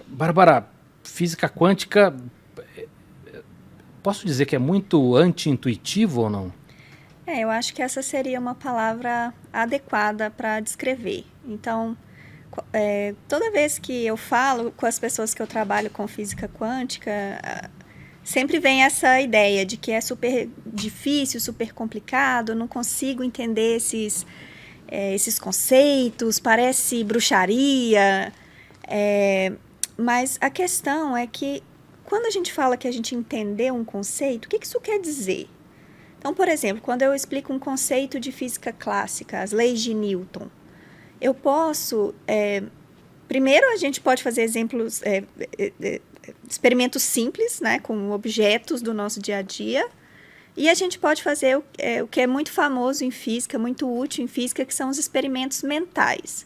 Bárbara, física quântica, posso dizer que é muito anti-intuitivo ou não? Eu acho que essa seria uma palavra adequada para descrever. Então, toda vez que eu falo com as pessoas que eu trabalho com física quântica, sempre vem essa ideia de que é super difícil, super complicado, não consigo entender esses conceitos, parece bruxaria. Mas a questão é que, quando a gente fala que a gente entendeu um conceito, o que isso quer dizer? Então, por exemplo, quando eu explico um conceito de física clássica, as leis de Newton, eu posso... primeiro, a gente pode fazer exemplos, experimentos simples, né, com objetos do nosso dia a dia, e a gente pode fazer o que é muito famoso em física, muito útil em física, que são os experimentos mentais.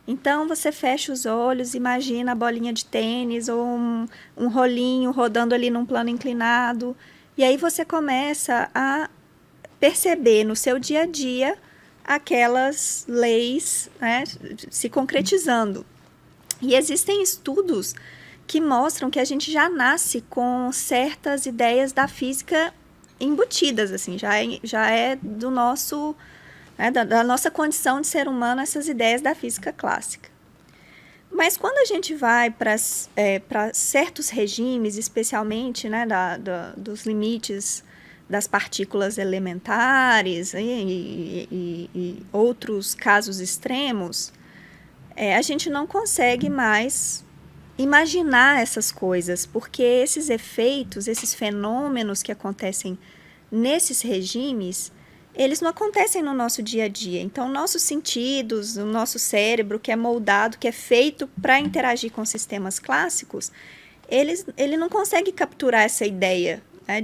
Então, você fecha os olhos, imagina a bolinha de tênis ou um rolinho rodando ali num plano inclinado, e aí você começa a perceber no seu dia a dia aquelas leis, né, se concretizando. E existem estudos que mostram que a gente já nasce com certas ideias da física embutidas, assim, já é do nosso, né, da nossa condição de ser humano, essas ideias da física clássica. Mas quando a gente vai para certos regimes, especialmente, né, dos limites das partículas elementares e outros casos extremos, a gente não consegue mais imaginar essas coisas, porque esses efeitos, esses fenômenos que acontecem nesses regimes, eles não acontecem no nosso dia a dia. Então, nossos sentidos, o nosso cérebro, que é moldado, que é feito para interagir com sistemas clássicos, ele não consegue capturar essa ideia, né,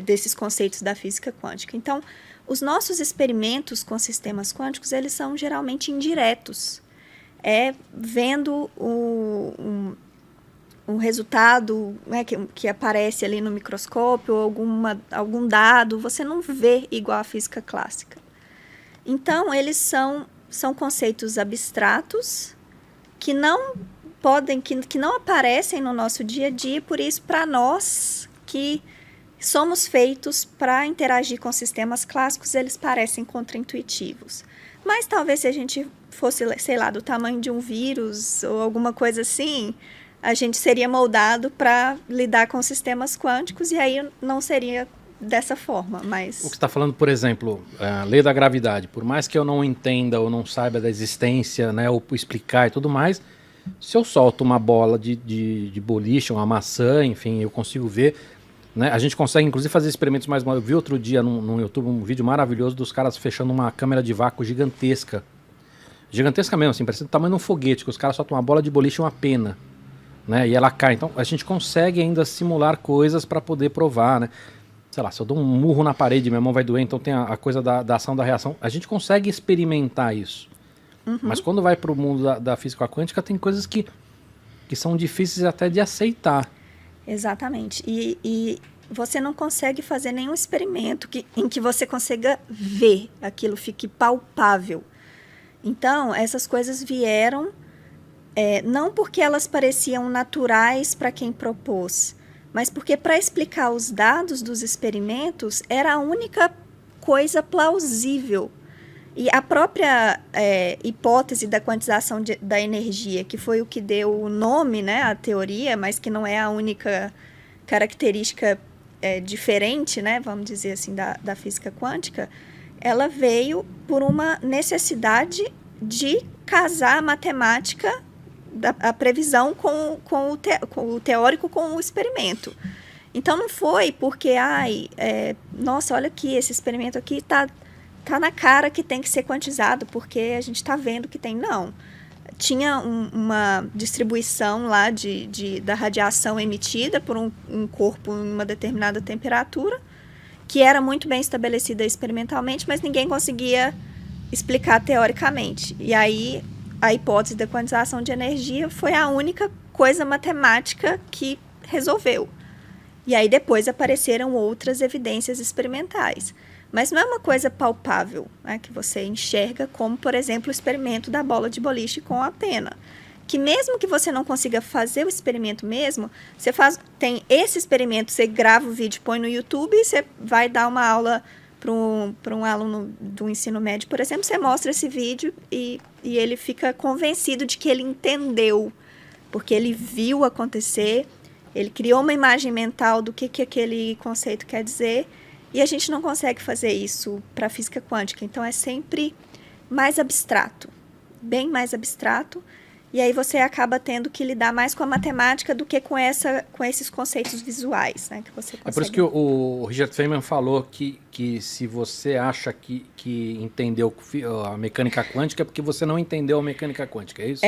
desses conceitos da física quântica. Então, os nossos experimentos com sistemas quânticos, eles são geralmente indiretos. Vendo um resultado, né, que aparece ali no microscópio, ou algum dado, você não vê igual a física clássica. Então, eles são conceitos abstratos que não aparecem no nosso dia a dia, por isso, para nós que somos feitos para interagir com sistemas clássicos, eles parecem contraintuitivos. Mas talvez se a gente fosse, sei lá, do tamanho de um vírus ou alguma coisa assim, a gente seria moldado para lidar com sistemas quânticos e aí não seria dessa forma. Mas... O que você está falando, por exemplo, a lei da gravidade, por mais que eu não entenda ou não saiba da existência, né, ou explicar e tudo mais, se eu solto uma bola de boliche, uma maçã, enfim, eu consigo ver, né, a gente consegue inclusive fazer experimentos mais... Eu vi outro dia no YouTube um vídeo maravilhoso dos caras fechando uma câmera de vácuo gigantesca mesmo, assim, parece do tamanho de um foguete, que os caras soltam uma bola de boliche e uma pena, né, e ela cai. Então a gente consegue ainda simular coisas para poder provar, né? Sei lá, se eu dou um murro na parede, minha mão vai doer, então tem a coisa da ação, da reação. A gente consegue experimentar isso. Uhum. Mas quando vai para o mundo da física quântica, tem coisas que são difíceis até de aceitar. Exatamente. E você não consegue fazer nenhum experimento em que você consiga ver aquilo, fique palpável. Então, essas coisas vieram não porque elas pareciam naturais para quem propôs, mas porque, para explicar os dados dos experimentos, era a única coisa plausível. E a própria hipótese da quantização da energia, que foi o que deu o nome, né, à teoria, mas que não é a única característica diferente, né, vamos dizer assim, da física quântica, ela veio por uma necessidade de casar a matemática, a previsão com o teórico com o experimento. Então, não foi porque, nossa, olha aqui, esse experimento aqui tá na cara que tem que ser quantizado, porque a gente está vendo que tem. Não. Tinha uma distribuição lá da radiação emitida por um corpo em uma determinada temperatura, que era muito bem estabelecida experimentalmente, mas ninguém conseguia explicar teoricamente. E aí, a hipótese da quantização de energia foi a única coisa matemática que resolveu. E aí, depois apareceram outras evidências experimentais. Mas não é uma coisa palpável, né, que você enxerga, como, por exemplo, o experimento da bola de boliche com a pena. que mesmo que você não consiga fazer o experimento mesmo, você tem esse experimento, você grava o vídeo, põe no YouTube, e você vai dar uma aula para um aluno do ensino médio, por exemplo, você mostra esse vídeo e ele fica convencido de que ele entendeu, porque ele viu acontecer, ele criou uma imagem mental do que aquele conceito quer dizer, e a gente não consegue fazer isso para a física quântica. Então, é sempre mais abstrato, bem mais abstrato, e aí você acaba tendo que lidar mais com a matemática do que com esses conceitos visuais, né, que você consegue. É por isso que o Richard Feynman falou que se você acha que entendeu a mecânica quântica é porque você não entendeu a mecânica quântica, é isso?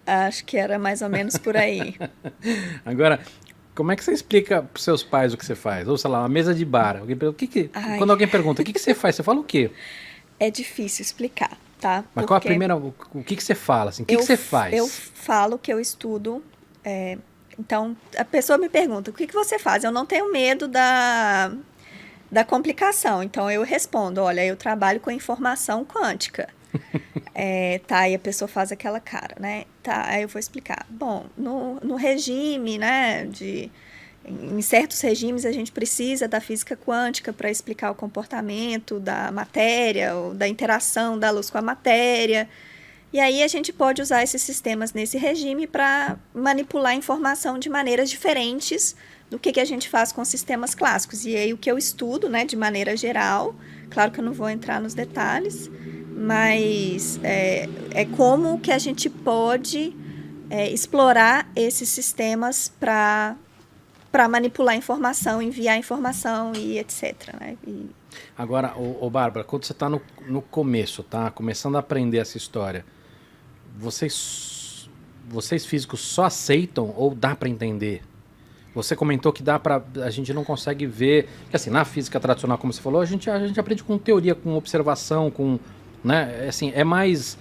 Acho que era mais ou menos por aí. Agora, como é que você explica para os seus pais o que você faz? Ou, sei lá, uma mesa de bar. Quando alguém pergunta, o que você faz? Você fala o quê? É difícil explicar, tá? Mas qual a primeira... O que você fala? Assim, o que você faz? Eu falo que eu estudo... então, a pessoa me pergunta, o que você faz? Eu não tenho medo da complicação. Então, eu respondo, olha, eu trabalho com informação quântica. Tá, e a pessoa faz aquela cara, né? Tá, aí eu vou explicar. Bom, no regime, né, em certos regimes a gente precisa da física quântica para explicar o comportamento da matéria, ou da interação da luz com a matéria. E aí a gente pode usar esses sistemas nesse regime para manipular a informação de maneiras diferentes do que a gente faz com sistemas clássicos. E aí o que eu estudo, né, de maneira geral, claro que eu não vou entrar nos detalhes, mas é como que a gente pode explorar esses sistemas para manipular a informação, enviar a informação e etc. Né? Agora, Bárbara, quando você está no começo, tá? Começando a aprender essa história, vocês físicos só aceitam ou dá para entender? Você comentou que a gente não consegue ver, que assim, na física tradicional, como você falou, a gente aprende com teoria, com observação, né? Assim, é mais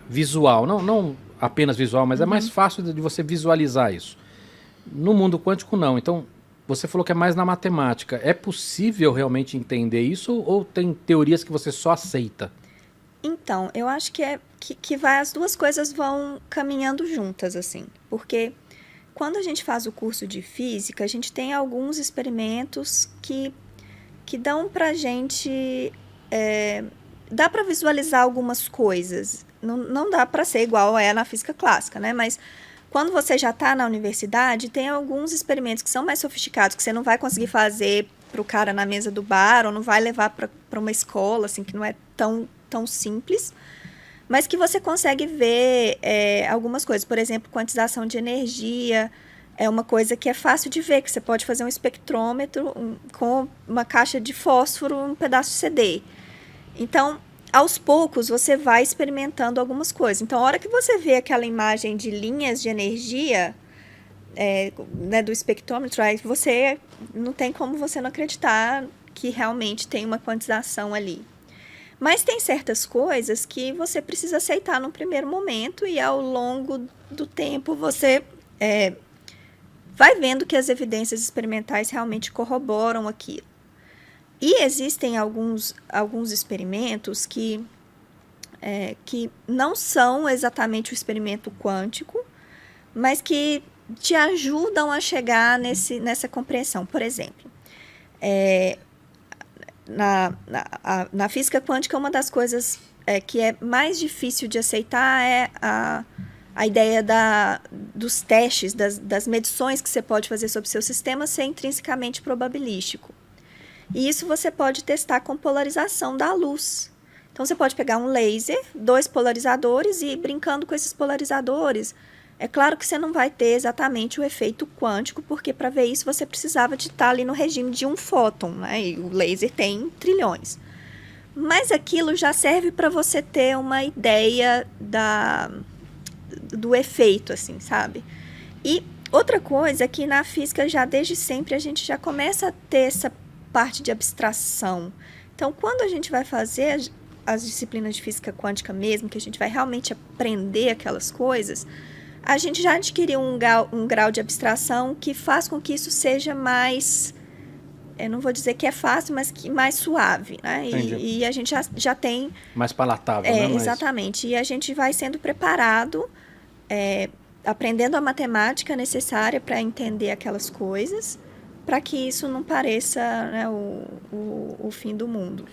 visual, não apenas visual, mas é mais fácil de você visualizar isso. No mundo quântico, não. Então, você falou que é mais na matemática. É possível realmente entender isso ou tem teorias que você só aceita? Então, eu acho que as duas coisas vão caminhando juntas, assim. Porque quando a gente faz o curso de física, a gente tem alguns experimentos que dão pra gente... dá para visualizar algumas coisas. Não dá para ser igual na física clássica, né? Mas quando você já está na universidade, tem alguns experimentos que são mais sofisticados, que você não vai conseguir fazer para o cara na mesa do bar, ou não vai levar para uma escola, assim, que não é tão simples, mas que você consegue ver algumas coisas. Por exemplo, quantização de energia é uma coisa que é fácil de ver, que você pode fazer um espectrômetro com uma caixa de fósforo, um pedaço de CD. Então, aos poucos, você vai experimentando algumas coisas. Então, a hora que você vê aquela imagem de linhas de energia né, do espectrômetro, aí você não tem como você não acreditar que realmente tem uma quantização ali. Mas tem certas coisas que você precisa aceitar no primeiro momento e ao longo do tempo você vai vendo que as evidências experimentais realmente corroboram aquilo. E existem alguns experimentos que não são exatamente o experimento quântico, mas que te ajudam a chegar nessa compreensão. Por exemplo, na física quântica, uma das coisas que é mais difícil de aceitar é a ideia dos testes, das medições que você pode fazer sobre seu sistema ser intrinsecamente probabilístico. E isso você pode testar com polarização da luz. Então, você pode pegar um laser, 2 polarizadores e ir brincando com esses polarizadores. É claro que você não vai ter exatamente o efeito quântico, porque para ver isso você precisava de estar ali no regime de um fóton, né? E o laser tem trilhões. Mas aquilo já serve para você ter uma ideia do efeito, assim, sabe? E outra coisa é que na física, já desde sempre, a gente já começa a ter essa parte de abstração. Então, quando a gente vai fazer as disciplinas de física quântica mesmo, que a gente vai realmente aprender aquelas coisas, a gente já adquiriu um grau de abstração que faz com que isso seja mais, eu não vou dizer que é fácil, mas que mais suave, né? E a gente já tem... Mais palatável, né? Exatamente. E a gente vai sendo preparado aprendendo a matemática necessária para entender aquelas coisas, para que isso não pareça, né, o fim do mundo.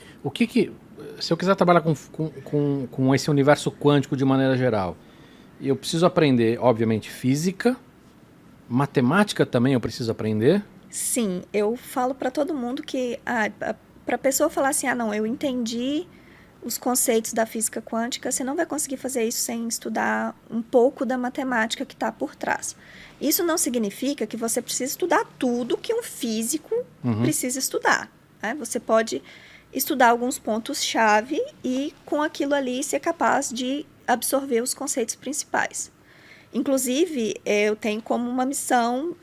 Se eu quiser trabalhar com esse universo quântico de maneira geral, eu preciso aprender, obviamente, física, matemática também eu preciso aprender? Sim, eu falo para todo mundo que para a pessoa falar assim, não, eu entendi os conceitos da física quântica, você não vai conseguir fazer isso sem estudar um pouco da matemática que está por trás. Isso não significa que você precisa estudar tudo que um físico precisa estudar, né? Você pode estudar alguns pontos-chave e, com aquilo ali, ser capaz de absorver os conceitos principais. Inclusive, eu tenho como uma missão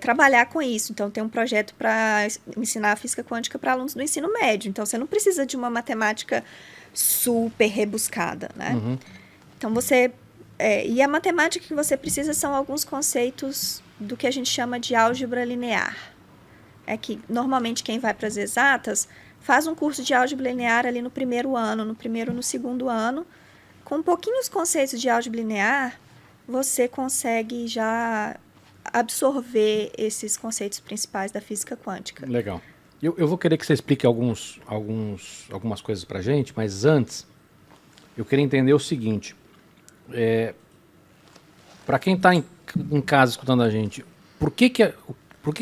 trabalhar com isso. Então, tem um projeto para ensinar a física quântica para alunos do ensino médio. Então, você não precisa de uma matemática super rebuscada, né? Então, e a matemática que você precisa são alguns conceitos do que a gente chama de álgebra linear. É que, normalmente, quem vai para as exatas faz um curso de álgebra linear ali no primeiro ano, no segundo ano. Com pouquinhos conceitos de álgebra linear, você consegue já absorver esses conceitos principais da física quântica. Legal. Eu vou querer que você explique algumas coisas pra gente, mas antes, eu queria entender o seguinte. Para quem está em casa escutando a gente, por que a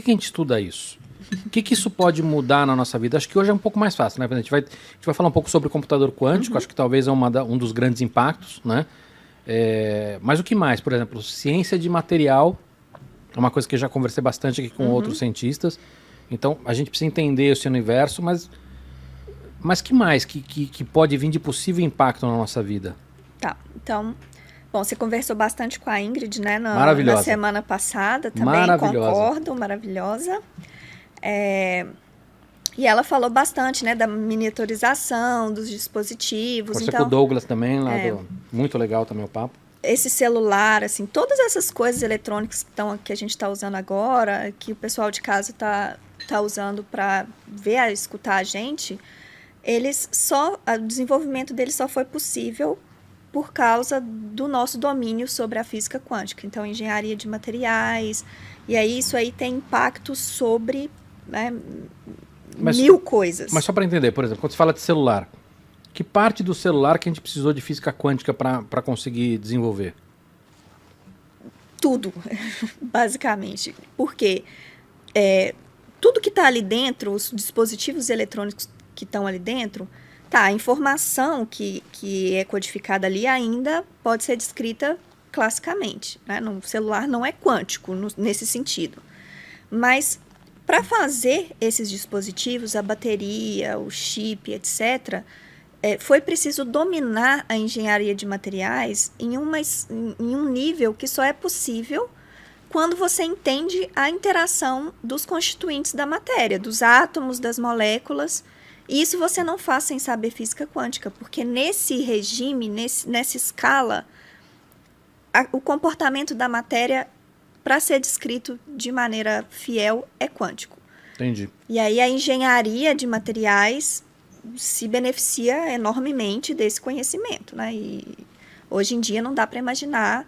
gente estuda isso? O que isso pode mudar na nossa vida? Acho que hoje é um pouco mais fácil, né? A gente vai falar um pouco sobre o computador quântico, acho que talvez é um dos grandes impactos, né? Mas o que mais? Por exemplo, ciência de material é uma coisa que eu já conversei bastante aqui com outros cientistas. Então, a gente precisa entender esse universo, mas que mais que pode vir de possível impacto na nossa vida? Tá, então... Bom, você conversou bastante com a Ingrid, né? Maravilhosa. Na semana passada também, maravilhosa. Concordo, maravilhosa. E ela falou bastante, né, da miniaturização dos dispositivos. Você com o Douglas também, muito legal também o papo. Esse celular, assim, todas essas coisas eletrônicas que a gente está usando agora, que o pessoal de casa tá usando para ver, escutar a gente, o desenvolvimento deles só foi possível por causa do nosso domínio sobre a física quântica. Então, engenharia de materiais, e aí isso aí tem impacto sobre, né, mil coisas. Mas só para entender, por exemplo, quando você fala de celular, que parte do celular que a gente precisou de física quântica para conseguir desenvolver? Tudo, basicamente. Porque tudo que está ali dentro, os dispositivos eletrônicos que estão ali dentro, a informação que é codificada ali ainda pode ser descrita classicamente, né? No celular não é quântico nesse sentido. Mas para fazer esses dispositivos, a bateria, o chip, etc., foi preciso dominar a engenharia de materiais em um nível que só é possível quando você entende a interação dos constituintes da matéria, dos átomos, das moléculas. E isso você não faz sem saber física quântica, porque nesse regime, nessa escala, o comportamento da matéria, para ser descrito de maneira fiel, é quântico. Entendi. E aí a engenharia de materiais se beneficia enormemente desse conhecimento, né? E hoje em dia não dá para imaginar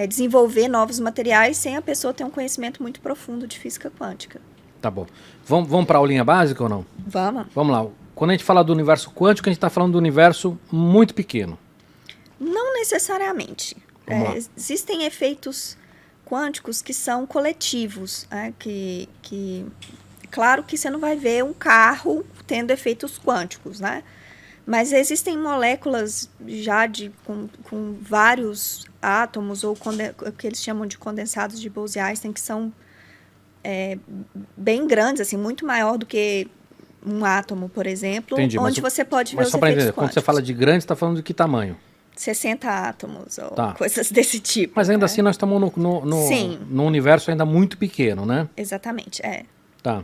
desenvolver novos materiais sem a pessoa ter um conhecimento muito profundo de física quântica. Tá bom. Vamos para a aulinha básica ou não? Vamos. Vamos lá. Quando a gente fala do universo quântico, a gente está falando do universo muito pequeno. Não necessariamente. Existem efeitos quânticos que são coletivos, né? Claro que você não vai ver um carro tendo efeitos quânticos, né? Mas existem moléculas já com vários átomos, ou o que eles chamam de condensados de Bose-Einstein, que são bem grandes, assim, muito maior do que um átomo, por exemplo. Entendi, onde você pode ver os efeitos quânticos. Quando você fala de grande, você está falando de que tamanho? 60 átomos, ou coisas desse tipo. Mas ainda assim nós estamos no universo ainda muito pequeno, né? Exatamente, Tá.